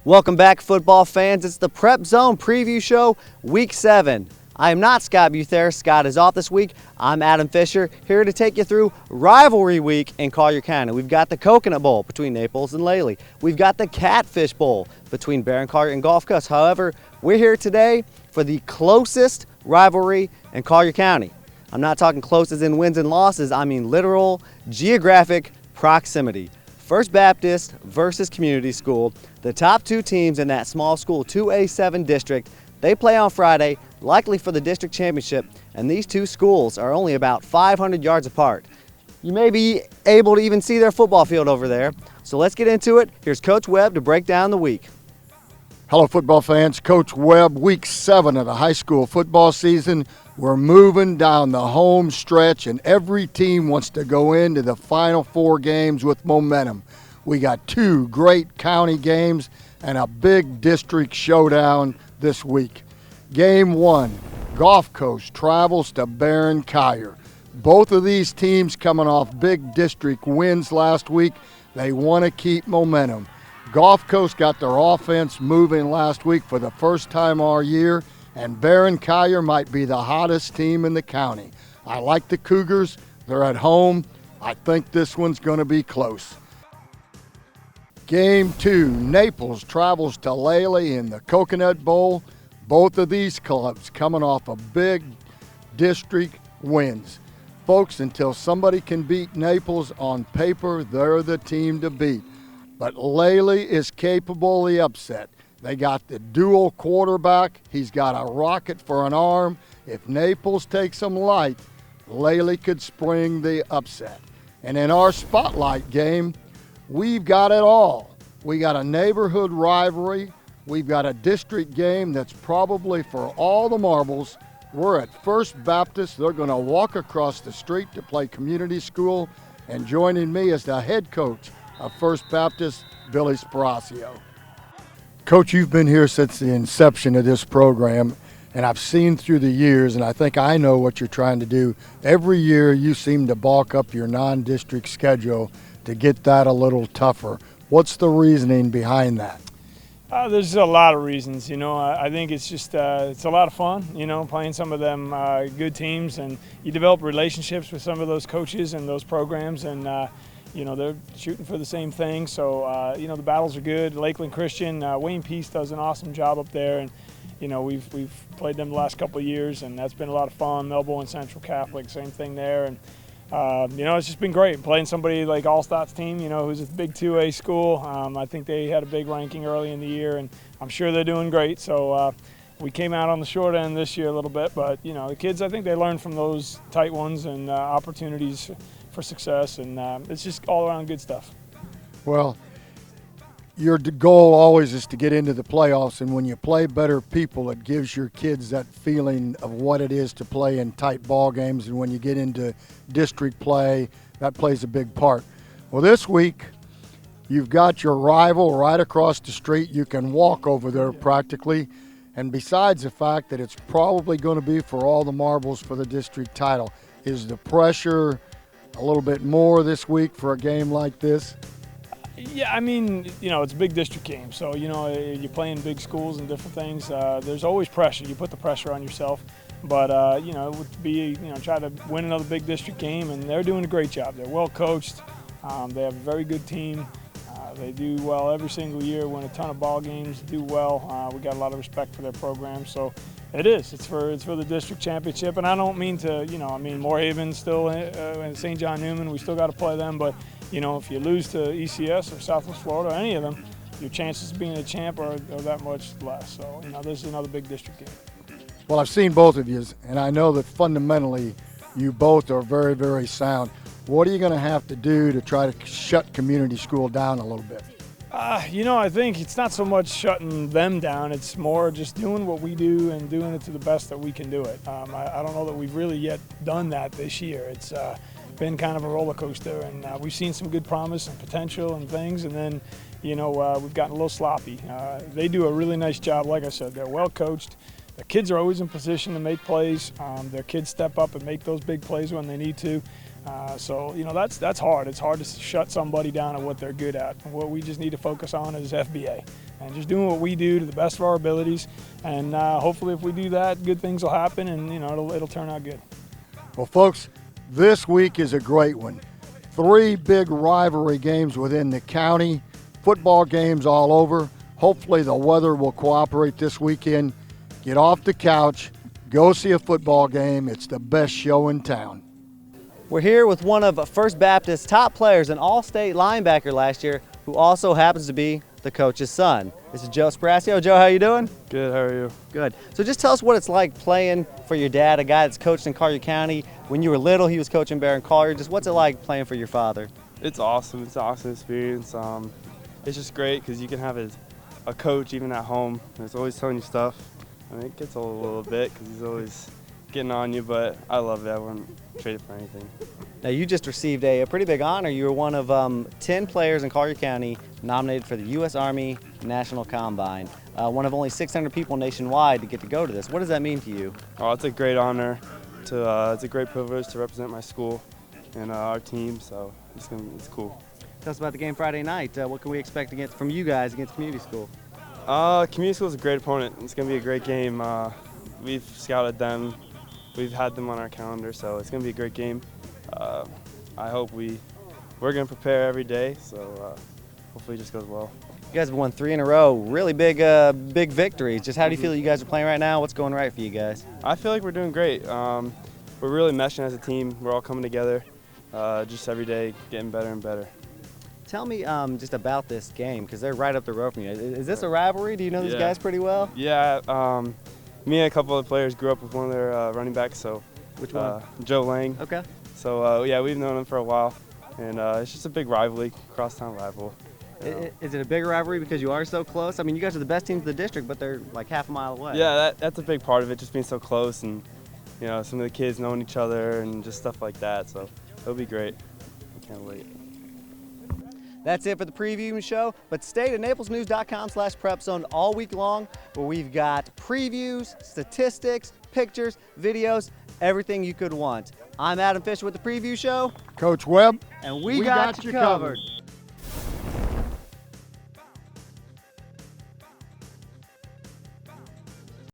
Welcome back, football fans. It's the Prep Zone preview show, Week 7. I am not Scott Buther. Scott is off this week. I'm Adam Fisher, here to take you through Rivalry Week in Collier County. We've got the Coconut Bowl between Naples and Lely. We've got the Catfish Bowl between Barron Collier and Gulf Coast. However, we're here today for the closest rivalry in Collier County. I'm not talking close as in wins and losses. I mean literal geographic proximity. First Baptist versus Community School. The top two teams in that small school 2A7 district, they play on Friday, likely for the district championship, and these two schools are only about 500 yards apart. You may be able to even see their football field over there. So let's get into it. Here's Coach Webb to break down the week. Hello, football fans. Coach Webb, Week 7 of the high school football season. We're moving down the home stretch, and every team wants to go into the final 4 games with momentum. We got 2 great county games and a big district showdown this week. Game 1, Gulf Coast travels to Barron Collier. Both of these teams coming off big district wins last week. They want to keep momentum. Gulf Coast got their offense moving last week for the first time all year, and Barron Collier might be the hottest team in the county. I like the Cougars. They're at home. I think this one's going to be close. Game 2, Naples travels to Lely in the Coconut Bowl. Both of these clubs coming off a big district wins. Folks, until somebody can beat Naples on paper, they're the team to beat. But Lely is capable of the upset. They got the dual quarterback. He's got a rocket for an arm. If Naples takes them light, Lely could spring the upset. And in our spotlight game, we've got it all. We got a neighborhood rivalry. We've got a district game that's probably for all the marbles. We're at First Baptist. They're going to walk across the street to play community school. And joining me is the head coach of First Baptist, Billy Sparacio. Coach, you've been here since the inception of this program, and I've seen through the years, and I think I know what you're trying to do. Every year you seem to bulk up your non-district schedule to get that a little tougher. What's the reasoning behind that? There's a lot of reasons, I think it's just it's a lot of fun, playing some of them good teams, and you develop relationships with some of those coaches and those programs, and they're shooting for the same thing. So the battles are good. Lakeland Christian, Wayne Peace does an awesome job up there, and we've played them the last couple of years, and that's been a lot of fun. Melbourne Central Catholic, same thing there, and it's just been great playing somebody like Allstott's team, who's a big 2A school. I think they had a big ranking early in the year, and I'm sure they're doing great. So we came out on the short end this year a little bit, but the kids, I think they learned from those tight ones and opportunities for success, and it's just all around good stuff. Well, your goal always is to get into the playoffs, and when you play better people, it gives your kids that feeling of what it is to play in tight ball games, and when you get into district play, that plays a big part. Well, this week, you've got your rival right across the street. You can walk over there practically, and besides the fact that it's probably going to be for all the marbles for the district title, is the pressure a little bit more this week for a game like this? Yeah, it's a big district game, so, you're playing big schools and different things. There's always pressure. You put the pressure on yourself. But, it would be, try to win another big district game, and they're doing a great job. They're well coached. They have a very good team. They do well every single year, win a ton of ball games, do well. We got a lot of respect for their program, so it is. It's for the district championship, and I don't mean to, Moorhaven still, and St. John Newman, we still got to play them, but, if you lose to ECS or Southwest Florida or any of them, your chances of being a champ are that much less. So, this is another big district game. Well, I've seen both of you, and I know that fundamentally you both are very, very sound. What are you going to have to do to try to shut community school down a little bit? I think it's not so much shutting them down. It's more just doing what we do and doing it to the best that we can do it. I don't know that we've really yet done that this year. It's been kind of a roller coaster, and we've seen some good promise and potential and things, and then, we've gotten a little sloppy. They do a really nice job. Like I said, they're well coached. The kids are always in position to make plays. Their kids step up and make those big plays when they need to. So, you know, that's hard. It's hard to shut somebody down at what they're good at. What we just need to focus on is FBA and just doing what we do to the best of our abilities. And hopefully if we do that, good things will happen, and, you know, it'll turn out good. Well, folks, this week is a great one. 3 big rivalry games within the county, football games all over. Hopefully the weather will cooperate this weekend. Get off the couch, go see a football game. It's the best show in town. We're here with one of First Baptist's top players, an all-state linebacker last year, who also happens to be the coach's son. This is Joe Sprasio. Joe, how you doing? Good, how are you? Good. So just tell us what it's like playing for your dad, a guy that's coached in Collier County. When you were little, he was coaching Barron Collier. Just what's it like playing for your father? It's awesome. It's an awesome experience. It's just great because you can have a coach even at home. He's always telling you stuff. I mean, it gets old a little bit because he's always getting on you, but I love it. I wouldn't trade it for anything. Now, you just received a pretty big honor. You were one of 10 players in Collier County nominated for the U.S. Army National Combine. One of only 600 people nationwide to get to go to this. What does that mean to you? Oh, it's a great honor. It's a great privilege to represent my school and our team, so it's cool. Tell us about the game Friday night. What can we expect from you guys against Community School? Community School is a great opponent. It's going to be a great game. We've scouted them. We've had them on our calendar, so it's going to be a great game. I hope we're going to prepare every day, so hopefully it just goes well. You guys have won 3 in a row, really big victories. Just how do you feel you guys are playing right now? What's going right for you guys? I feel like we're doing great. We're really meshing as a team. We're all coming together, just every day getting better and better. Tell me just about this game, because they're right up the road from you. Is this a rivalry? Do you know these guys pretty well? Yeah, me and a couple of players grew up with one of their running backs. So, which one? Joe Lang. Okay. So yeah, we've known him for a while, and it's just a big rivalry, crosstown rival. Is it a big rivalry because you are so close? I mean, you guys are the best teams in the district, but they're like half a mile away. Yeah, that's a big part of it, just being so close, and you know, some of the kids knowing each other and just stuff like that. So it'll be great. I can't wait. That's it for the preview show, but stay to naplesnews.com/PrepZone all week long, where we've got previews, statistics, pictures, videos, everything you could want. I'm Adam Fisher with the preview show. Coach Webb, and we got you covered.